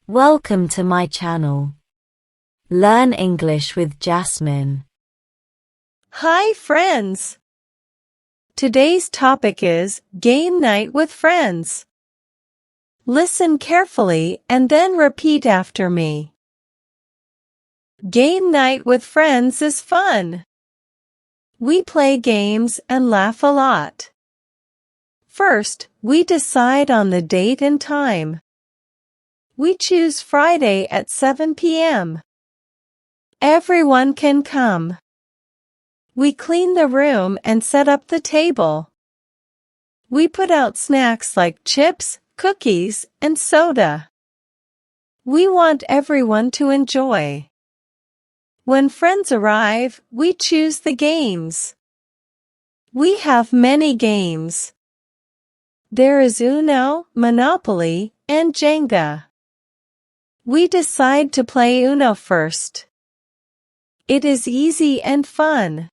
Welcome to my channel. Learn English with Jasmine. Hi friends! Today's topic is game night with friends. Listen carefully and then repeat after me. Game night with friends is fun. We play games and laugh a lot. First, we decide on the date and time. We choose Friday at 7 p.m. Everyone can come. We clean the room and set up the table. We put out snacks like chips, cookies, and soda. We want everyone to enjoy. When friends arrive, we choose the games. We have many games. There is Uno, Monopoly, and Jenga. We decide to play Uno first. It is easy and fun.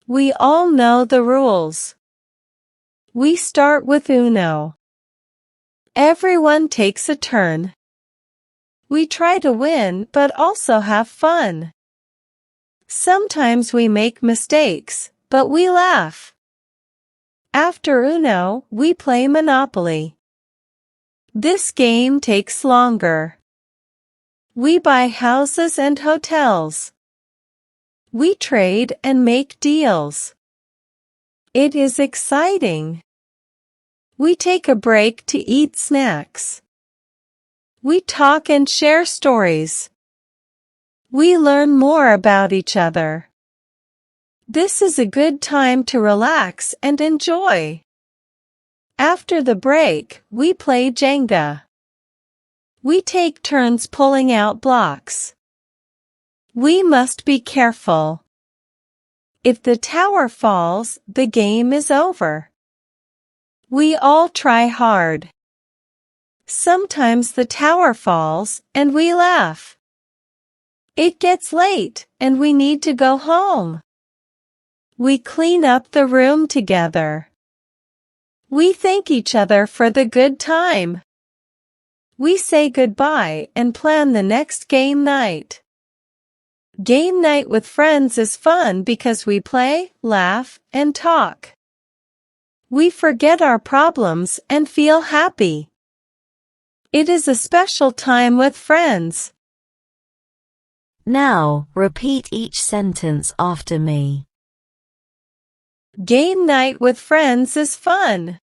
We all know the rules. We start with Uno. Everyone takes a turn. We try to win but also have fun. Sometimes we make mistakes, but we laugh. After Uno, we play Monopoly. This game takes longer. We buy houses and hotels. We trade and make deals. It is exciting. We take a break to eat snacks. We talk and share stories. We learn more about each other. This is a good time to relax and enjoy. After the break, we play Jenga. We take turns pulling out blocks. We must be careful. If the tower falls, the game is over. We all try hard. Sometimes the tower falls and we laugh. It gets late and we need to go home. We clean up the room together. We thank each other for the good time. We say goodbye and plan the next game night. Game night with friends is fun because we play, laugh, and talk. We forget our problems and feel happy. It is a special time with friends. Now, repeat each sentence after me. Game night with friends is fun.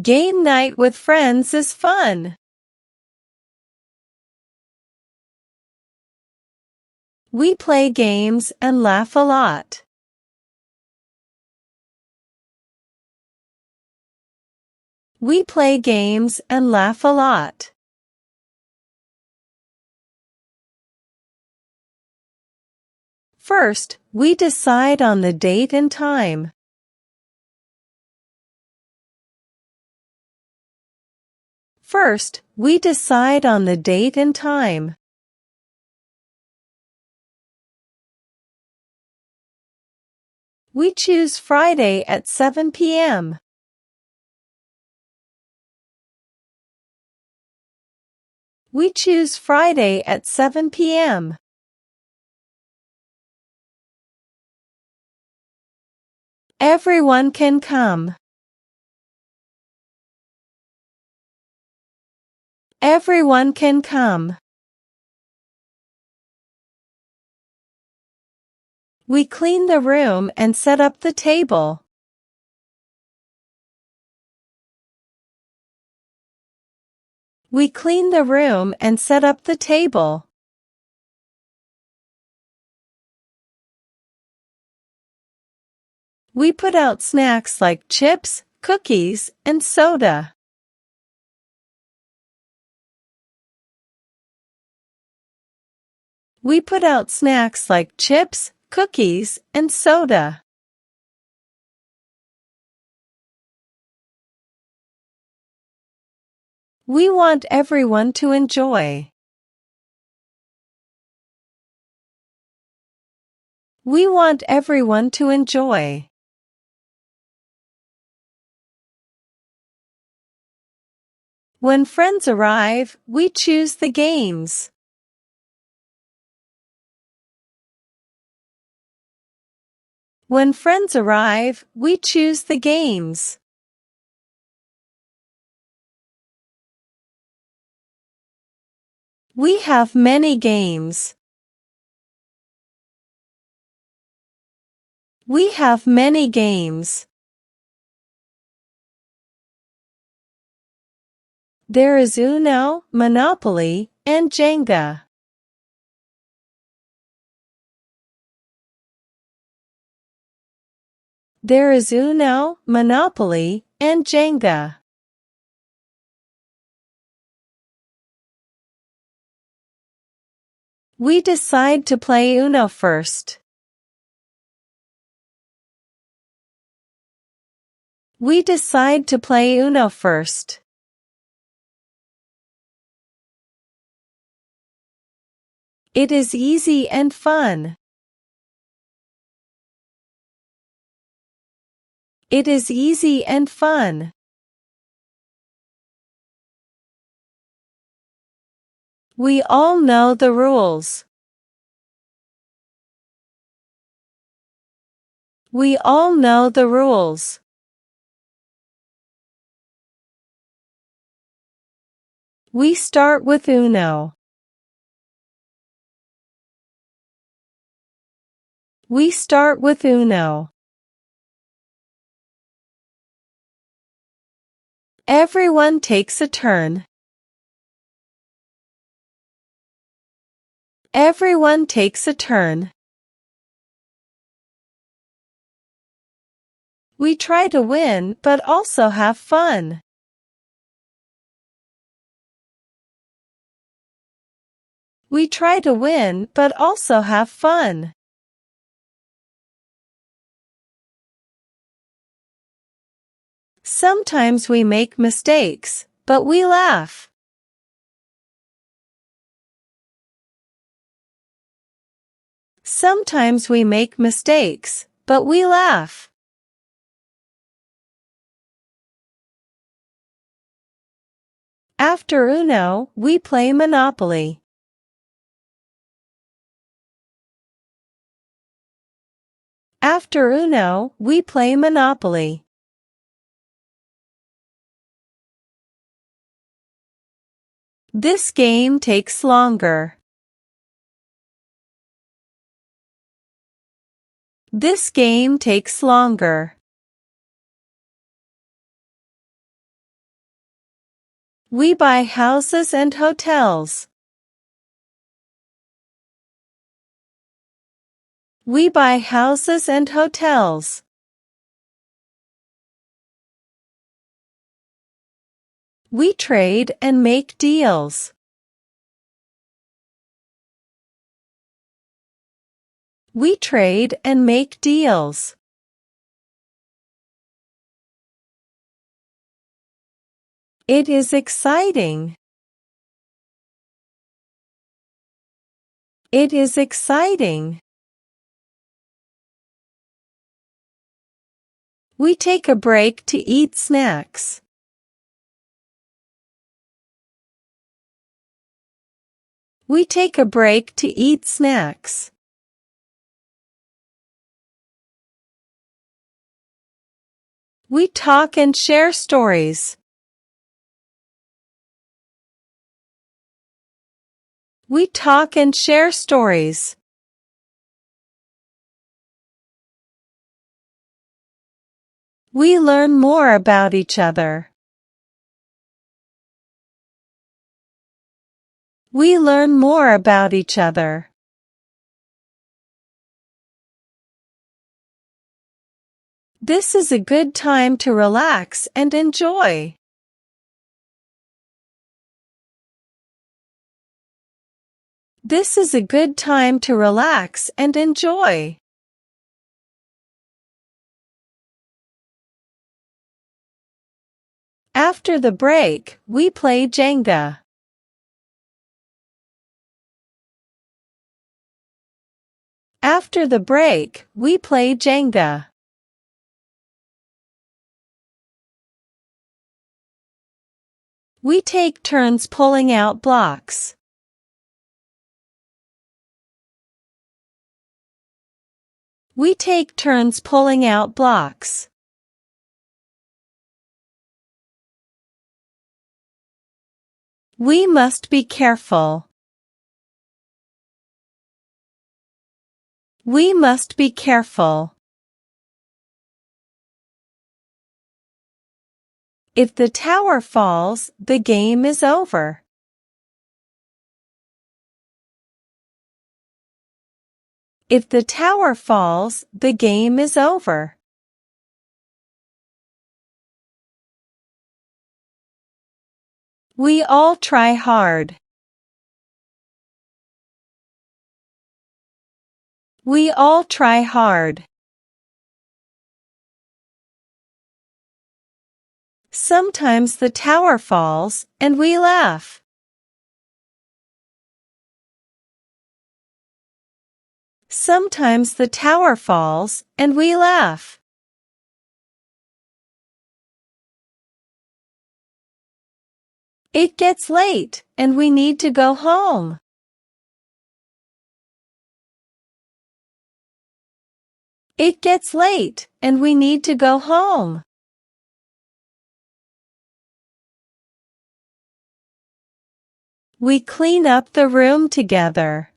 Game night with friends is fun. We play games and laugh a lot. We play games and laugh a lot. First, we decide on the date and time. First, we decide on the date and time. We choose Friday at 7 p.m. We choose Friday at 7 p.m. Everyone can come. Everyone can come. We clean the room and set up the table. We clean the room and set up the table. We put out snacks like chips, cookies, and soda. We put out snacks like chips, cookies, and soda. We want everyone to enjoy. We want everyone to enjoy. When friends arrive, we choose the games. When friends arrive, we choose the games. We have many games. We have many games. There is Uno, Monopoly, and Jenga. There is Uno, Monopoly, and Jenga. We decide to play Uno first. We decide to play Uno first. It is easy and fun. It is easy and fun. We all know the rules. We all know the rules. We start with Uno. We start with Uno. Everyone takes a turn. Everyone takes a turn. We try to win but also have fun. We try to win but also have fun. Sometimes we make mistakes, but we laugh. Sometimes we make mistakes, but we laugh. After Uno, we play Monopoly. After Uno, we play Monopoly. This game takes longer. This game takes longer. We buy houses and hotels. We buy houses and hotels. We trade and make deals. We trade and make deals. It is exciting. It is exciting. We take a break to eat snacks. We take a break to eat snacks. We talk and share stories. We talk and share stories. We learn more about each other. We learn more about each other. This is a good time to relax and enjoy. This is a good time to relax and enjoy. After the break, we play Jenga. After the break, we play Jenga. We take turns pulling out blocks. We take turns pulling out blocks. We must be careful. We must be careful. If the tower falls, the game is over. If the tower falls, the game is over. We all try hard. We all try hard. Sometimes the tower falls, and we laugh. Sometimes the tower falls, and we laugh. It gets late, and we need to go home. It gets late, and we need to go home. We clean up the room together.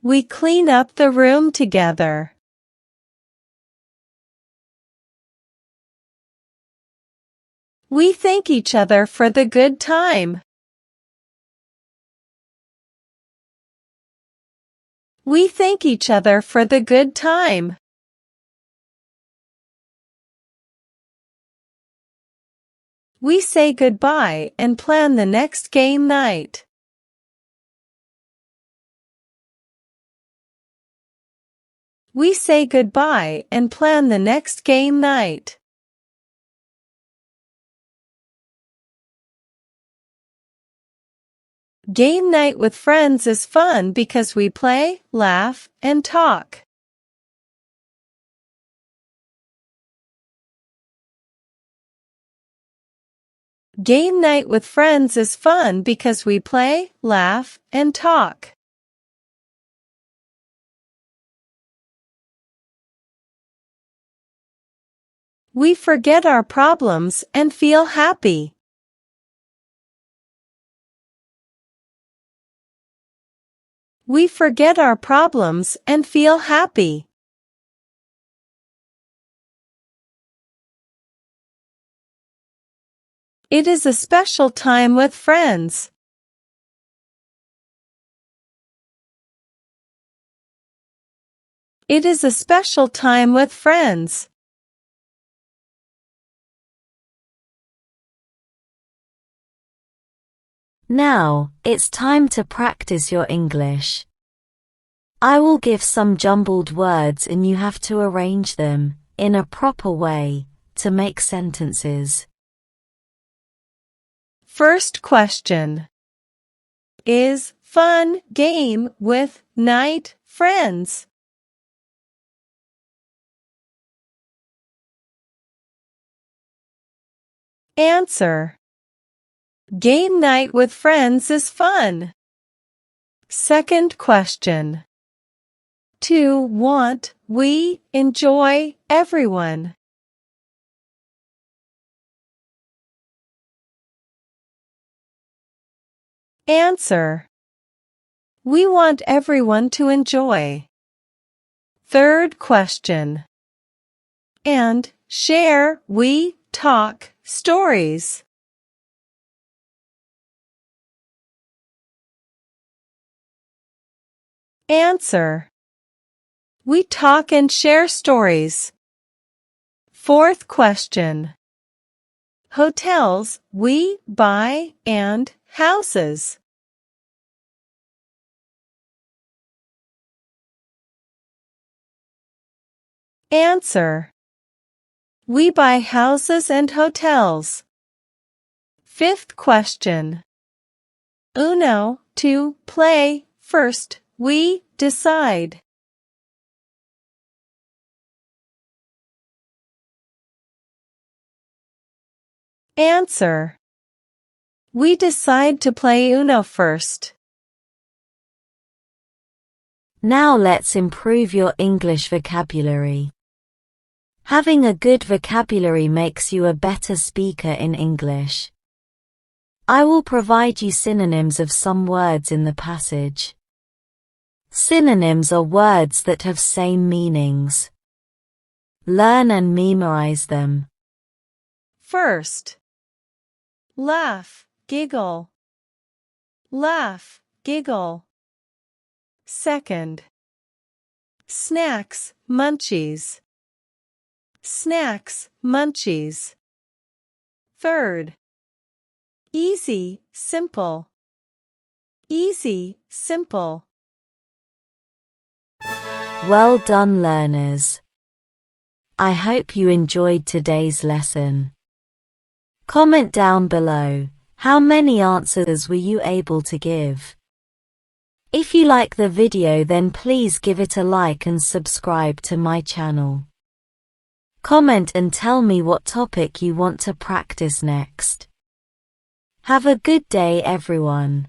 We clean up the room together. We thank each other for the good time. We thank each other for the good time. We say goodbye and plan the next game night. We say goodbye and plan the next game night. Game night with friends is fun because we play, laugh, and talk. Game night with friends is fun because we play, laugh, and talk. We forget our problems and feel happy. We forget our problems and feel happy. It is a special time with friends. It is a special time with friends. Now, it's time to practice your English. I will give some jumbled words and you have to arrange them, in a proper way, to make sentences. First question. Is fun game with night friends? Answer. Game night with friends is fun. Second question. To want, we enjoy everyone. Answer. We want everyone to enjoy. Third question. And share, we talk stories. Answer. We talk and share stories. Fourth question. Hotels, we buy and houses. Answer. We buy houses and hotels. Fifth question. Uno, to play, first, we decide. Answer. We decide to play Uno first. Now let's improve your English vocabulary. Having a good vocabulary makes you a better speaker in English. I will provide you synonyms of some words in the passage. Synonyms are words that have same meanings. Learn and memorize them. First, laugh, giggle. Laugh, giggle. Second, snacks, munchies. Snacks, munchies. Third, easy, simple. Easy, simple. Well done, learners. I hope you enjoyed today's lesson. Comment down below, how many answers were you able to give? If you like the video, then please give it a like and subscribe to my channel. Comment and tell me what topic you want to practice next. Have a good day, everyone.